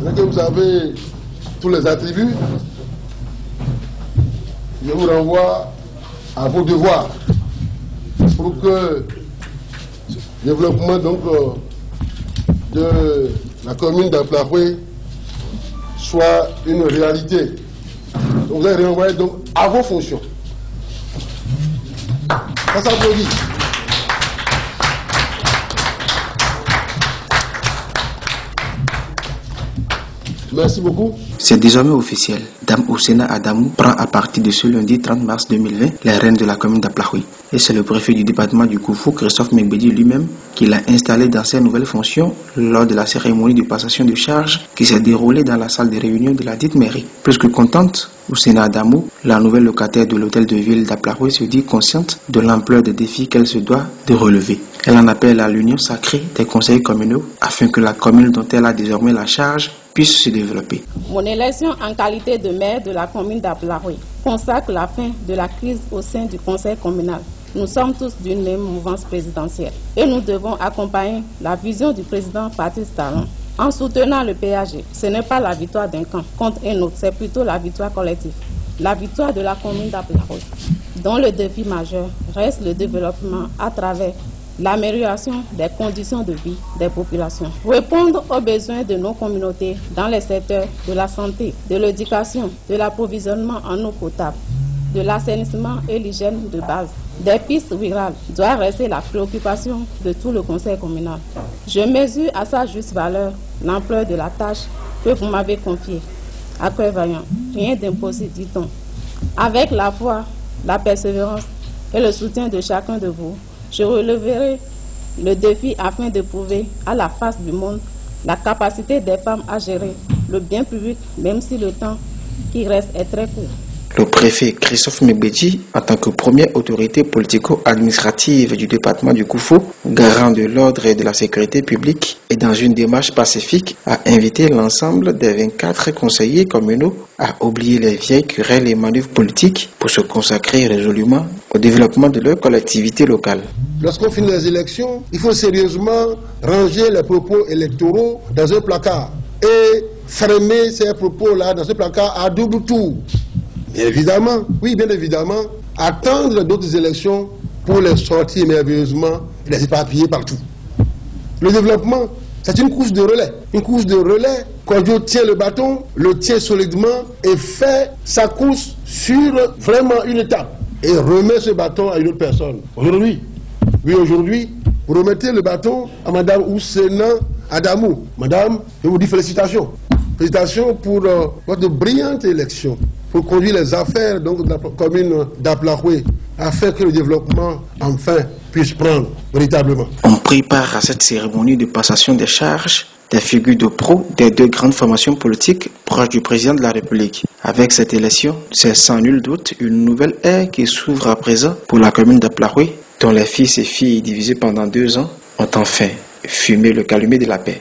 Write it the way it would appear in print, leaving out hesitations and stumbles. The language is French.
Maintenant que vous avez tous les attributs, je vous renvoie à vos devoirs pour que le développement donc, de la commune d'Aplaroué soit une réalité. Donc vous allez renvoyer donc à vos fonctions. Ça s'applaudit. Merci beaucoup. C'est désormais officiel. Dame Ousena Adamou prend à partir de ce lundi 30 mars 2020 les rênes de la commune d'Aplaroué. Et c'est le préfet du département du Koufou, Christophe Megbedi lui-même, qui l'a installé dans ses nouvelles fonctions lors de la cérémonie de passation de charges qui s'est déroulée dans la salle de réunion de la dite mairie. Plus que contente, Ousena Adamou, la nouvelle locataire de l'hôtel de ville d'Aplaroué, se dit consciente de l'ampleur des défis qu'elle se doit de relever. Elle en appelle à l'union sacrée des conseils communaux afin que la commune dont elle a désormais la charge puisse se développer. Mon élection en qualité de maire de la commune d'Aplaroué consacre la fin de la crise au sein du conseil communal. Nous sommes tous d'une même mouvance présidentielle et nous devons accompagner la vision du président Patrice Talon. En soutenant le PAG, ce n'est pas la victoire d'un camp contre un autre, c'est plutôt la victoire collective. La victoire de la commune d'Aplaroué, dont le défi majeur reste le développement à travers l'amélioration des conditions de vie des populations. Répondre aux besoins de nos communautés dans les secteurs de la santé, de l'éducation, de l'approvisionnement en eau potable, de l'assainissement et l'hygiène de base, des pistes rurales doit rester la préoccupation de tout le conseil communal. Je mesure à sa juste valeur l'ampleur de la tâche que vous m'avez confiée. À cœur vaillant, rien d'impossible, dit-on. Avec la foi, la persévérance et le soutien de chacun de vous, je releverai le défi afin de prouver à la face du monde la capacité des femmes à gérer le bien public, même si le temps qui reste est très court. Le préfet Christophe Megbedi, en tant que première autorité politico-administrative du département du Koufou, garant de l'ordre et de la sécurité publique, et dans une démarche pacifique, a invité l'ensemble des 24 conseillers communaux à oublier les vieilles querelles et manœuvres politiques pour se consacrer résolument au développement de leur collectivité locale. Lorsqu'on finit les élections, il faut sérieusement ranger les propos électoraux dans un placard et fermer ces propos-là dans ce placard à double tour. Bien évidemment, oui, bien évidemment, attendre d'autres élections pour les sortir merveilleusement et les éparpiller partout. Le développement, c'est une course de relais. Une course de relais, quand Dieu tient le bâton, le tient solidement et fait sa course sur vraiment une étape et remet ce bâton à une autre personne. Aujourd'hui, oui, aujourd'hui, vous remettez le bâton à Madame Ousena Adamou. Madame, je vous dis félicitations. Félicitations pour votre brillante élection, pour conduire les affaires donc, de la commune d'Aplaroué, afin que le développement, enfin, puisse prendre véritablement. On prépare à cette cérémonie de passation des charges des figures de pro des deux grandes formations politiques proches du président de la République. Avec cette élection, c'est sans nul doute une nouvelle ère qui s'ouvre à présent pour la commune d'Aplaroué, dont les fils et filles divisés pendant 2 ans ont enfin fumé le calumet de la paix.